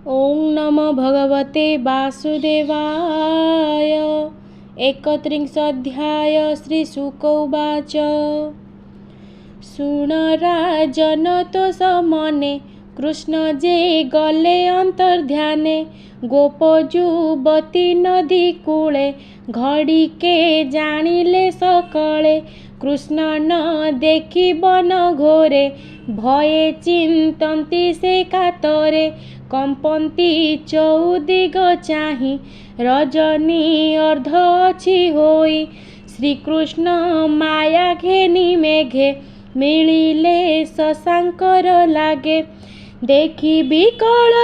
ओं नमो भगवते वासुदेवाय। 31 श्रीशुक उवाच। शुण राजन तो समने कृष्ण जे गले अंतर्ध्याने। गोप युवती नदी कूले घड़ीके जानिले सकले। कृष्ण न देखी बन घोरे भये चिंतन्ति से कातरे। कंपन्ति चौदिग चाहि रजनी अर्ध अछि होई। श्रीकृष्ण माया घेनी मेघे मिलिले शशांकर लागे। देखी विकल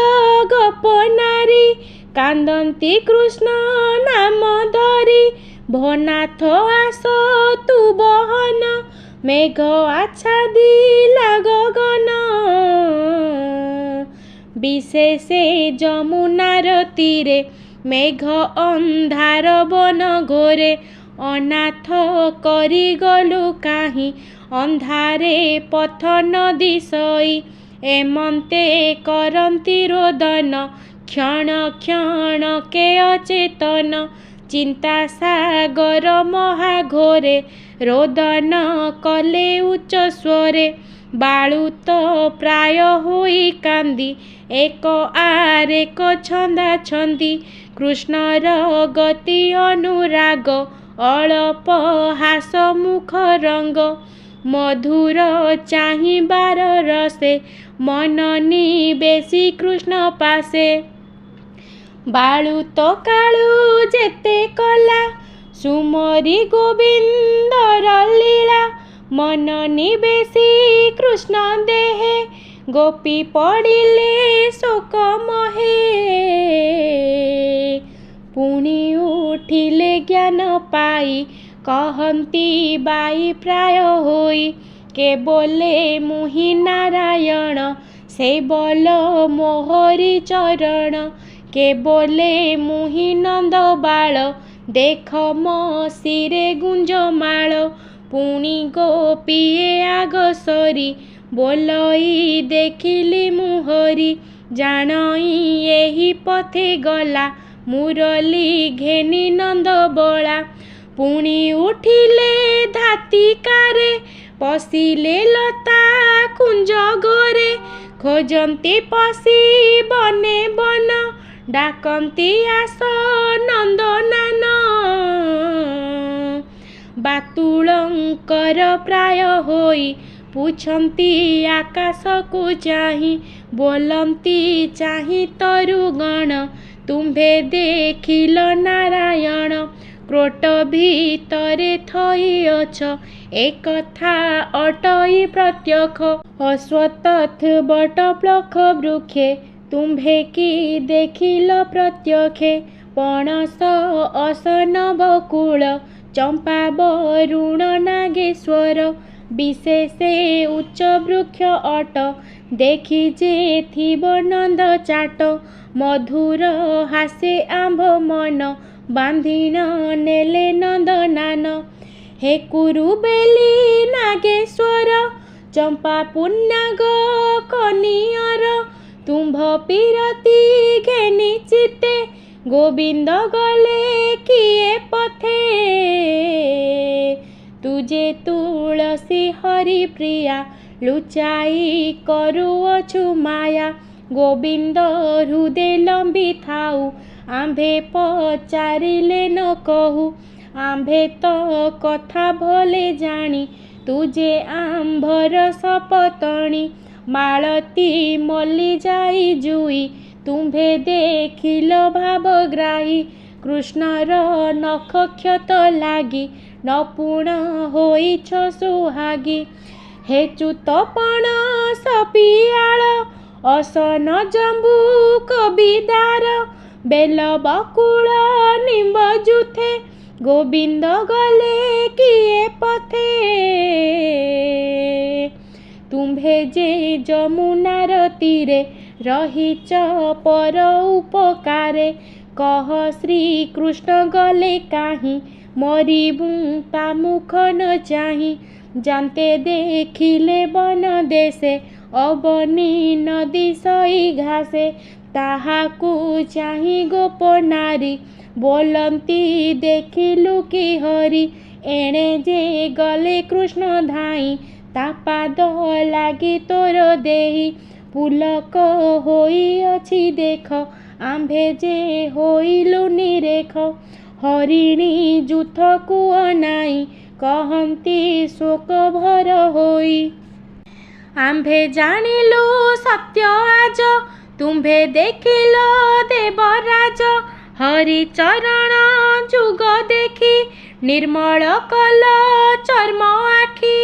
गप नारी कांदन्ति कृष्ण नाम धरी। भनाथ आस तु बहन मेघ आच्छादिला गगन। विशेषे जमुनार तीरे मेघ अंधार बन घोरे। अनाथ करी गलु काहि अंधारे पथ न दिशई। एमंते करन्ति रोदन क्षण क्षण के अचेतन। चिंता सागर महाघोरे रोदन कले उच्च स्वरे। बालुत प्राय होई कांदी एक आरेक छंदा छंदी। कृष्णर गति अनुराग अल्प हास मुख रंग। मधुर चाहिबार रसे मन निवेशी कृष्ण पासे। बालुत कालू जेते कला सुमरी गोविंदर लीला। मन निवेशी कृष्ण देहे गोपी पड़िले शोक महे। पुणी उठिले ज्ञान पाई कहन्ति बाई प्राय होई। के बोले मुहि नारायण से बोल मोहरी चरण। के बोले मुहि नंद बाल देख मो सिरे गुंजमाल। पुणी गोपीए आग सरी बोलई देखिली मुहरी। जानई एही पथे गला मुरली घेनी नंद बला। पुणी उठिले धातिकारे पशिले लता कुंज गोरे। खोजन्ति पशि बने बन डाकन्ति आस नंदनान। बातुलंकर प्राय होई पूछन्ति आकाश को चाहि। बोलन्ति चाहि तरुगण तुम्भे देखिल नारायण। क्रोट भीतरे थई अछ एक कथा अटई प्रत्यक्ष। अश्वत्थ बट प्लख वृक्षे तुम्भे की देखिल प्रत्यक्षे। पणस असन बकुल चंपा वरुण नागेश्वर। विशेषे उच्च वृक्ष अट देखी जे थिब नंद चाट। मधुर हासे आंभ मन बांधिन नेले नंदनान। हे कुरुबेली नागेश्वर चंपा पुन्नाग कनियर। तुम्भ पीरती घेनी चिते गोविंद गले किए पथे। तुझे तुलसी हरि प्रिया लुचाई करुअछु माया। गोविंद हृदय लंबी थाऊ आंभे पचारिले न कहू। आंभे तो कथा भले जानी तुझे आंभर सपतणी। मालती मल्ली जाई जुई तुम्भे देखिल भावग्राही। कृष्णर नख क्षत लागी नपुण होइछ सुहागी। हे च्युतपण सपियाळ असन जम्बू कबिदार। बेल बकुल निम्ब जुथे गोविंद गले किए पथे। तुम्भे जे जमुनार तीरे रहिच पर उपकारे। कह श्रीकृष्ण गले काहि मरिबू ता मुख न चाहि। जानते देखिले वन देशे अबनी नदी सई घासे। ତାହାକୁ ଚାହିଁ ଗୋପ ନାରୀ ବୋଲନ୍ତି ଦେଖିଲୁ କି ହରି। ଏଣେ ଯେ ଗଲେ କୃଷ୍ଣ ଧାଇଁ ତା ପାଦ ଲାଗି ତୋର ଦେଇ। ପୁଲକ ହୋଇଅଛି ଦେଖ ଆମ୍ଭେ ଯେ ହୋଇଲୁ ନିରେଖ। ହରିଣୀ ଯୂଥକୁ ଅନାଇ କହନ୍ତି ଶୋକ ଭର ହୋଇ। ଆମ୍ଭେ ଜାଣିଲୁ ସତ୍ୟ ଆଜ ତୁମ୍ଭେ ଦେଖିଲ ଦେବରାଜ। ହରିଚରଣ ଯୁଗ ଦେଖି ନିର୍ମଳ କଲ ଚର୍ମ ଆଖି।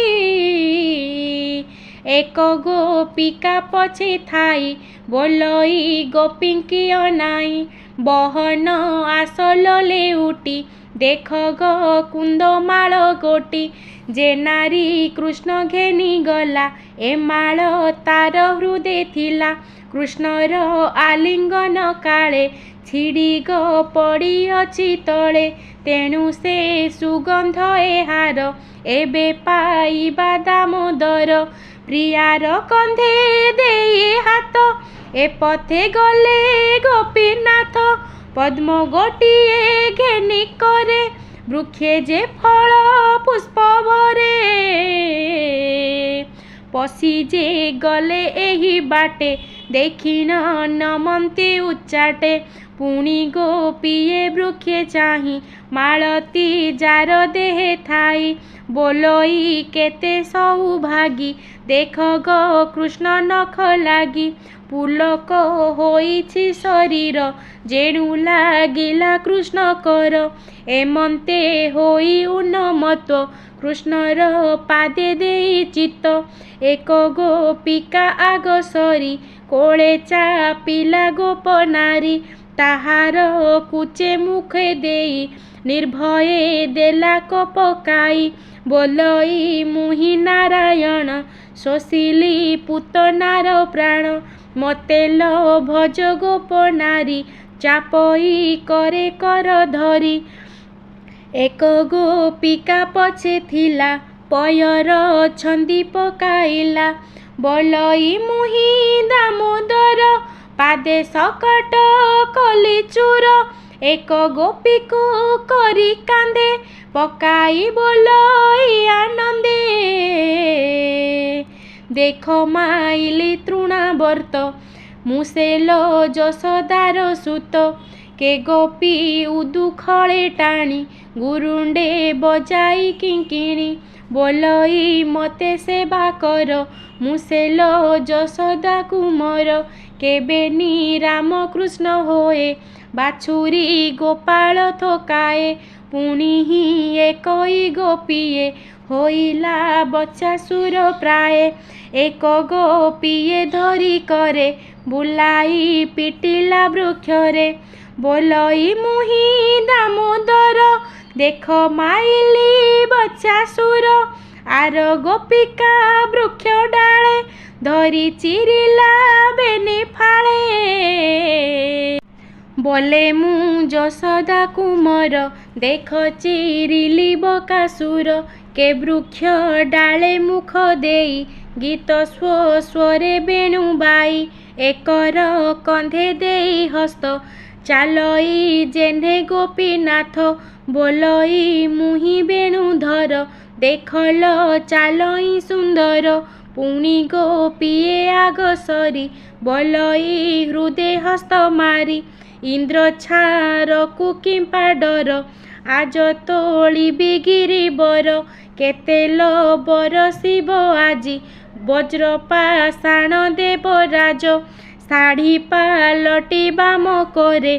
ଏକ ଗୋପିକା ପଛେ ଥାଇ ବୋଲଇ ଗୋପୀଙ୍କି ଅନାଇ। ବହନ ଆସଲ ଲେଉଟି ଦେଖ ଗ କୁନ୍ଦମାଳ ଗୋଟି। ଯେ ନାରୀ କୃଷ୍ଣ ଘେନି ଗଲା ଏ ମାଳ ତାର ହୃଦେ ଥିଲା। କୃଷ୍ଣର ଆଲିଙ୍ଗନ କାଳେ ଛିଡ଼ି ଗ ପଡ଼ିଅଛି ତଳେ। ତେଣୁ ସେ ସୁଗନ୍ଧ ଏହାର ଏବେ ପାଇବା ଦାମୋଦର। ପ୍ରିୟାର କନ୍ଧେ ଦେଇ ହାତ ଏ ପଥେ ଗଲେ ଗୋପୀନାଥ। ପଦ୍ମ ଗୋଟିଏ ଘେନି କରେ ବୃକ୍ଷେ ଯେ ଫଳ ପୁଷ୍ପ ଭରେ। ପଶି ଯେ ଗଲେ ଏହି ବାଟେ ଦେଖିନ ନମନ୍ତି ଉଚ୍ଚାଟେ। ପୁଣି ଗୋପୀଏ ବୃକ୍ଷେ ଚାହିଁ ମାଳତୀ ଯାର ଦେହେ ଥାଇ। ବୋଲଇ କେତେ ସୌଭାଗୀ ଦେଖ ଗ କୃଷ୍ଣ ନଖ ଲାଗି। ପୁଲକ ହୋଇଛି ଶରୀର ଯେଣୁ ଲାଗିଲା କୃଷ୍ଣକର। ଏମନ୍ତେ ହୋଇ ଉନ୍ମତ୍ତ କୃଷ୍ଣର ପାଦେ ଦେଇ ଚିତ୍ତ। ଏକ ଗୋପିକା ଆଗ ସରି କୋଳେ ଚାପିଲା ଗୋପ ନାରୀ। ତାହାର କୁଚେ ମୁଖେ ଦେଇ ନିର୍ଭୟେ ଦେଲା ପକାଇ। ବୋଲଇ ମୁହିଁ ନାରାୟଣ ଶୋଷିଲି ପୂତନାର ପ୍ରାଣ। ମୋତେ ଲ ଭଜ ଗୋପ ନାରୀ ଚାପଇ କରେ କର ଧରି। ଏକ ଗୋପିକା ପଛେ ଥିଲା ପୟର ଛନ୍ଦି ପକାଇଲା। ବୋଲଇ ମୁହିଁ ଦାମୋଦର ପାଦେ ସକଟ କଲି ଚୂର। ଏକ ଗୋପୀକୁ କରି କାନ୍ଧେ ପକାଇ ବୋଲଇ ଆନନ୍ଦେ। ଦେଖ ମାଇଲି ତୃଣାବର୍ତ୍ତ ମୁଁ ସେ ଲ ଯଶୋଦାର ସୁତ। କେ ଗୋପୀ ଉଦୁଖଳେ ଟାଣି ଗୁରୁଣ୍ଡେ ବଜାଇ କିଙ୍କିଣୀ। ବୋଲଇ ମୋତେ ସେବା କର ମୁଁ ସେ ଲ ଯଶୋଦା କୁମର। କେବେନି ରାମକୃଷ୍ଣ ହୋଏ ବାଛୁରୀ ଗୋପାଳ ଥୋକାଏ। ପୁଣି ହିଁ ଏକଇ ଗୋପୀଏ ହୋଇଲା ବଚାସୁର ପ୍ରାଏ। ଏକ ଗୋପୀଏ ଧରି କରେ ବୁଲାଇ ପିଟିଲା ବୃକ୍ଷରେ। ବୋଲଇ ମୁହିଁ ଦାମୋଦର ଦେଖ ମାଇଲି ବଚାସୁର। ଆର ଗୋପିକା ବୃକ୍ଷ ଡାଳେ ଧରି ଚିରିଲା ବେନି ଫାଳେ। ବୋଲେ ମୁଁ ଯଶୋଦା କୁମର ଦେଖ ଚିରିଲି ବକାସୁର। କେ ବୃକ୍ଷ ଡାଳେ ମୁଖ ଦେଇ ଗୀତ ସ୍ୱରେ ବେଣୁ ବାଇ। ଏକର କନ୍ଧେ ଦେଇ ହସ୍ତ ଚାଲଇ ଯେହ୍ନେ ଗୋପୀନାଥ। ବୋଲଇ ମୁହିଁ ବେଣୁଧର ଦେଖଲ ଚାଲଇ ସୁନ୍ଦର। ପୁଣି ଗୋପୀଏ ଆଗ ସରି ବୋଲଇ ହୃଦେ ହସ୍ତ ମାରି। ଇନ୍ଦ୍ର ଛାରକୁ କିମ୍ପା ଡର ଆଜ ତୋଳିବି ଗିରିବର। କେତେ ଲ ବରଷିବ ଆଜି ବଜ୍ରପାଷାଣ ଦେବରାଜ। ଶାଢ଼ୀ ପାଲଟି ବାମ କରେ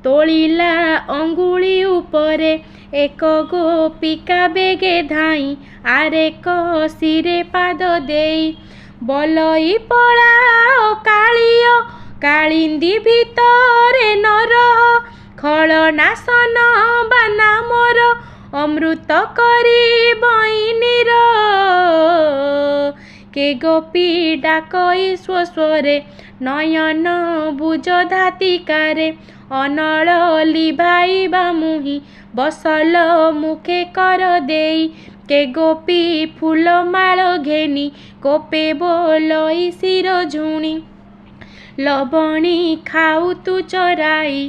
ତୋଳିଲା ଅଙ୍ଗୁଳି ଉପରେ। ଏକ ଗୋପିକା ବେଗେ ଧାଇଁ ଆରେକ ଶିରେ ପାଦ ଦେଇ। ବୋଲଇ ପଳାଅ କାଳିଅ କାଳିନ୍ଦୀ ଭିତରେ ନ ରହ। ଖଳନାଶନ ବାନା ମୋର ଅମୃତ କରିବଇ ନିର। କେ ଗୋପୀ ଡାକଇ ସ୍ୱସ୍ୱରେ ନୟନ ବୁଜ ଧାତିକାରେ। ଅନଳ ଲିଭାଇବା ମୁହିଁ ବସଲ ମୁଖେ କର ଦେଇ। କେ ଗୋପୀ ଫୁଲମାଳ ଘେନି କୋପେ ବୋଲଇ ଶିର ଝୁଣି। ଲବଣୀ ଖାଉ ତୁ ଚରାଇ,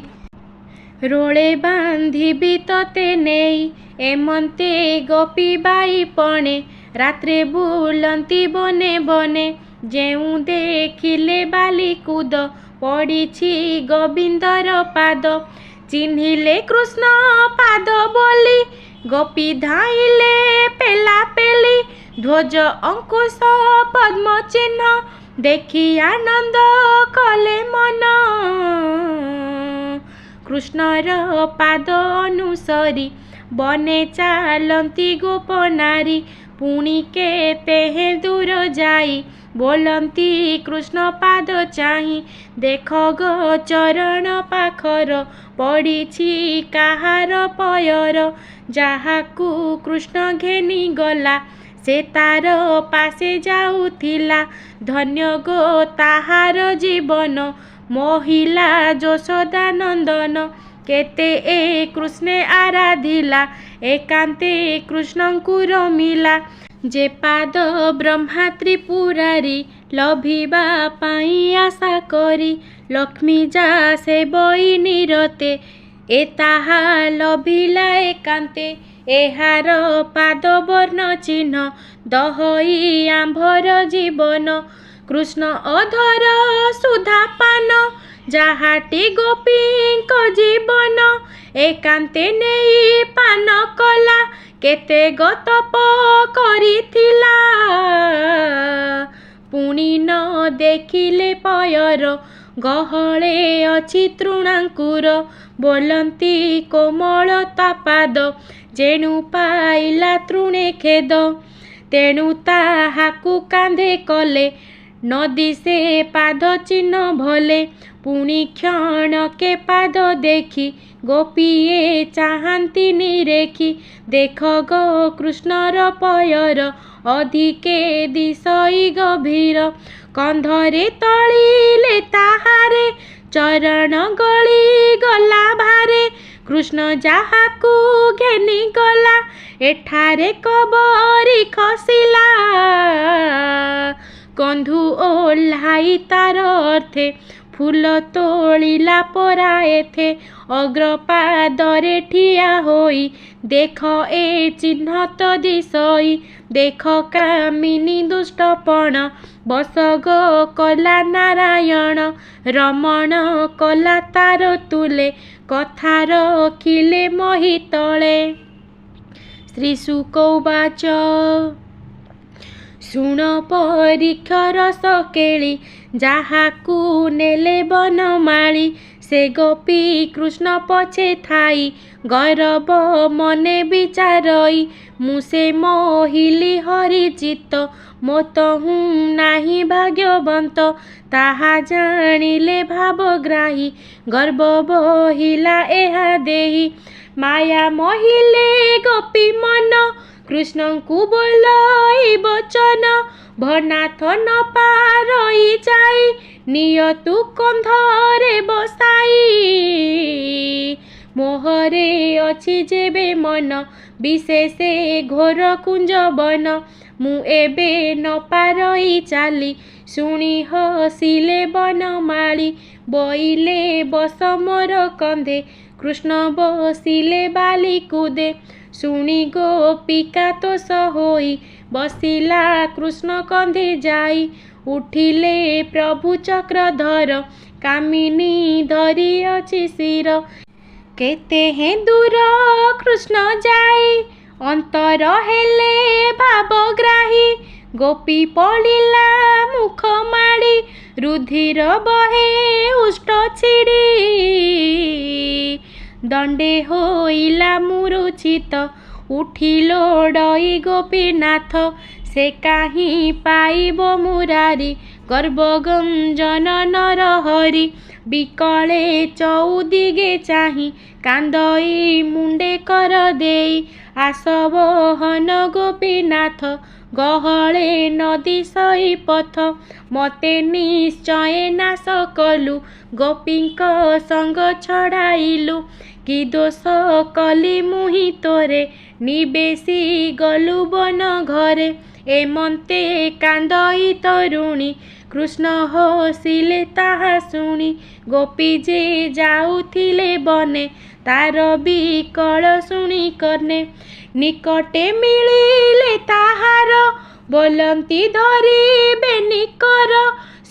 ରୋଳେ ବାନ୍ଧିବି ତତେ ନେଇ। ଏମନ୍ତେ ଗୋପୀ ବାଇ ପଣେ, ରାତ୍ରେ ବୁଲନ୍ତି ବନେ ବନେ। ଯେଉଁ ଦେଖିଲେ ବାଲି କୁଦ, ପଡ଼ିଛି ଗୋବିନ୍ଦର ପାଦ। ଚିହ୍ନିଲେ କୃଷ୍ଣ ପାଦ ବୋଲି, ଗୋପୀ ଧାଇଁଲେ ପେଲା ପେଲି। ଧ୍ୱଜ ଅଙ୍କୁଶ ପଦ୍ମ ଚିହ୍ନ, ଦେଖି ଆନନ୍ଦ କଲେ ମନ। କୃଷ୍ଣର ପାଦ ଅନୁସରି, ବନେ ଚାଲନ୍ତି ଗୋପ ନାରୀ। ପୁଣି କେତେ ହେ ଦୂର ଯାଇ, ବୋଲନ୍ତି କୃଷ୍ଣ ପାଦ ଚାହିଁ। ଦେଖ ଗୋ ଚରଣ ପାଖର, ପଡ଼ିଛି କାହାର ପୟର। ଯାହାକୁ କୃଷ୍ଣ ଘେନି ଗଲା, ସେ ତାର ପାଶେ ଯାଉଥିଲା। ଧନ୍ୟ ଗୋ ତାହାର ଜୀବନ, ମୋହିଲା ଯଶୋଦା ନନ୍ଦନ। କେତେ ଏ କୃଷ୍ଣେ ଆରାଧିଲା, ଏକାନ୍ତେ କୃଷ୍ଣଙ୍କୁ ରମିଲା। ଯେ ପାଦ ବ୍ରହ୍ମା ତ୍ରିପୁରାରୀ, ଲଭିବା ପାଇଁ ଆଶା କରି। ଲକ୍ଷ୍ମୀ ଯା ସେବଇ ନିରତେ, ଏ ତାହା ଲଭିଲା ଏକାନ୍ତେ। ଏହାର ପାଦ ବର୍ଣ୍ଣ ଚିହ୍ନ, ଦହଇ ଆମ୍ଭର ଜୀବନ। କୃଷ୍ଣ ଅଧର ସୁଧା ପାନ, ଯାହାଟି ଗୋପୀଙ୍କ ଜୀବନ। ଏକାନ୍ତେ ନେଇ ପାନ କଲା, କେତେ ଗତପ କରିଥିଲା। ପୁଣି ନ ଦେଖିଲେ ପୟର, ଗହଳେ ଅଛି ତୃଣାଙ୍କୁର। ବୋଲନ୍ତି କୋମଳ ତା ପାଦ, ଯେଣୁ ପାଇଲା ତୃଣେ ଖେଦ। ତେଣୁ ତାହାକୁ କାନ୍ଧେ କଲେ, ନଦୀ ସେ ପାଦ ଚିହ୍ନ ଭଲେ। ପୁଣି କ୍ଷଣକେ ପାଦ ଦେଖି, ଗୋପୀଏ ଚାହାନ୍ତି ନିରେଖି। ଦେଖ ଗୋ କୃଷ୍ଣର ପୟର, ଅଧିକେ ଦିଶଇ ଗଭୀର। କନ୍ଧରେ ତଳିଲେ ତାହାରେ, ଚରଣ ଗଳି ଗଲା ଭାରେ। କୃଷ୍ଣ ଯାହାକୁ ଘେନି ଗଲା, ଏଠାରେ କବରୀ ଖସିଲା। କନ୍ଧୁ ଓହ୍ଲାଇ ତାର ଅର୍ଥେ, ଫୁଲ ତୋଳିଲା ପରା ଏଥେ। ଅଗ୍ରପାଦରେ ଠିଆ ହୋଇ, ଦେଖ ଏ ଚିହ୍ନ ତ ଦିଶଇ। ଦେଖ କାମିନୀ ଦୁଷ୍ଟପଣ, ବଶ ଗୋ କଲା ନାରାୟଣ। ରମଣ କଲା ତାର ତୁଲେ, କଥା ରଖିଲେ ମହି ତଳେ। ଶ୍ରୀଶୁକ ଉବାଚ, ଶୁଣ ପରୀକ୍ଷ ରସ କେଳି, ଯାହାକୁ ନେଲେ ବନମାଳି। ସେ ଗୋପୀ କୃଷ୍ଣ ପଛେ ଥାଇ, ଗୌରବ ମନେ ବିଚାରଇ। ମୁଁ ସେ ମୋହିଲି ହରି ଚିତ୍ତ, ମୋ ତହୁଁ ନାହିଁ ଭାଗ୍ୟବନ୍ତ। ତାହା ଜାଣିଲେ ଭାବଗ୍ରାହୀ, ଗର୍ବ ବହିଲା ଏହା ଦେହି। ମାୟା ମୋହିଲେ ଗୋପୀ ମନ, କୃଷ୍ଣଙ୍କୁ ବୋଲଇ ବଚନ। ଭନାଥ ନ ପାରଇ ଯାଇ, ନିଅ ତୁ କନ୍ଧରେ ବସାଇ। ମୋହରେ ଅଛି ଯେବେ ମନ, ବିଶେଷେ ଘୋର କୁଞ୍ଜ ବନ। ମୁଁ ଏବେ ନ ପାରଇ ଚାଲି, ଶୁଣି ହସିଲେ ବନମାଳି। ବୋଇଲେ ବସ ମୋର କନ୍ଧେ, କୃଷ୍ଣ ବସିଲେ ବାଲି କୁଦେ। ଶୁଣି ଗୋପିକା ତୋଷ ହୋଇ, ବସିଲା କୃଷ୍ଣ କନ୍ଧେ ଯାଇ। ଉଠିଲେ ପ୍ରଭୁ ଚକ୍ରଧର, କାମିନୀ ଧରି ଅଛି ଶିର। କେତେ ହେ ଦୂର କୃଷ୍ଣ ଯାଇ, ଅନ୍ତର ହେଲେ ଭାବଗ୍ରାହୀ। ଗୋପୀ ପଡ଼ିଲା ମୁଖ ମାଡ଼ି, ରୁଧିର ବହେ ଉଷ୍ଟ ଛିଡ଼ି। ଦଣ୍ଡେ ହୋଇଲା ମୂରୁଛିତ, ଉଠି ଲୋଡ଼ଇ ଗୋପୀନାଥ। ସେ କାହିଁ ପାଇବ ମୁରାରି, ଗର୍ବ ଗଞ୍ଜନ ନରହରି। ବିକଳେ ଚଉଦିଗେ ଚାହିଁ, କାନ୍ଦଇ ମୁଣ୍ଡେ କର ଦେଇ। ଆସବହନ ଗୋପୀନାଥ, ଗହଳେ ନଦୀ ସଇ ପଥ। ମତେ ନିଶ୍ଚୟ ନାଶ କଲୁ, ଗୋପୀଙ୍କ ସଙ୍ଗ ଛଡ଼ାଇଲୁ। କି ଦୋଷ କଲି ମୁହିଁ ତୋରେ, ନିବେଶି ଗଲୁ ବନ ଘରେ। ଏମନ୍ତେ କାନ୍ଦଇ ତରୁଣୀ, कृष्ण हसिले ताहा शुणी गोपी जे जाउथिले बने तार बिकल शुणी कर्णे निकटे मिलिले ताहार बोलंती धरिबे निकर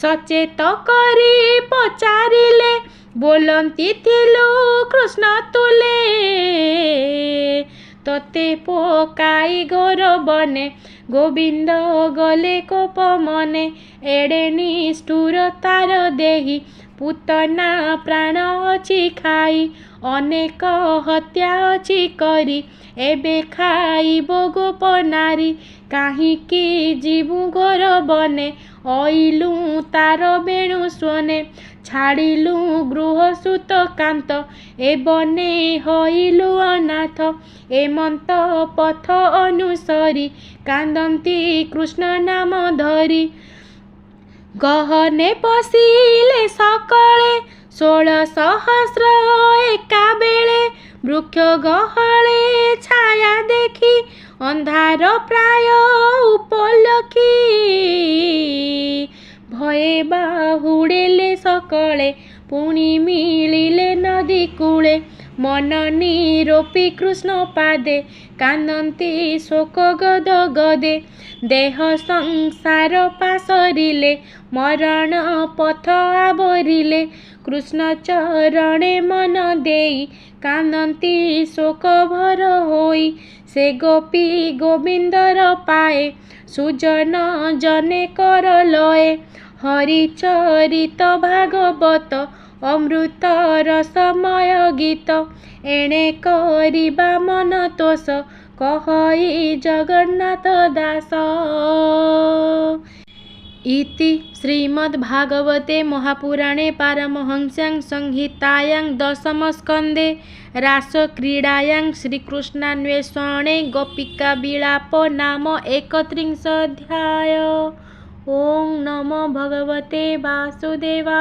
सचेत करी पचारिले बोलंती थिलु कृष्ण तुले तते पकाई घर बने गोविंद गले कोप मने एड़े निष्ठुर तार देही पूतना प्राण अछि खाई अनेक हत्या अछि करी एबे खाइबो गोप नारी काहींकि जीवु घर बने अइलु तार बेणु स्वने छाड़िलु गृह सुत कांत ए बने हइलु अनाथ एमंत पथ अनुसरी कांदंती कृष्ण नाम धरी गहने पशिले सकले 16 सहस्र एका बेले वृक्ष गहले छाया देखी अंधार प्राय उपलखी भये बाहुडेले सकले पुणी मिलिले नदी कूले मन निरोपी कृष्ण पादे कांदंती शोक गद गदे देह संसार पासरिले मरण पथ आवरिले कृष्ण चरणे मन देई कांदंती शोक भर होई से गोपी गोविंदर पाए सुजन जने कर लये हरिचरित भागवत अमृत रसमय गीत एणे करिबा मन तोष कहई जगन्नाथ दास। इति श्रीमद्भागवते महापुराणे पारमहंस्यां संहितायां दशमस्कन्धे रासक्रीडायां श्रीकृष्णान्वेषणे गोपिकाविलापो नाम 31 अध्याय। ओं नमो भगवते वासुदेवाय।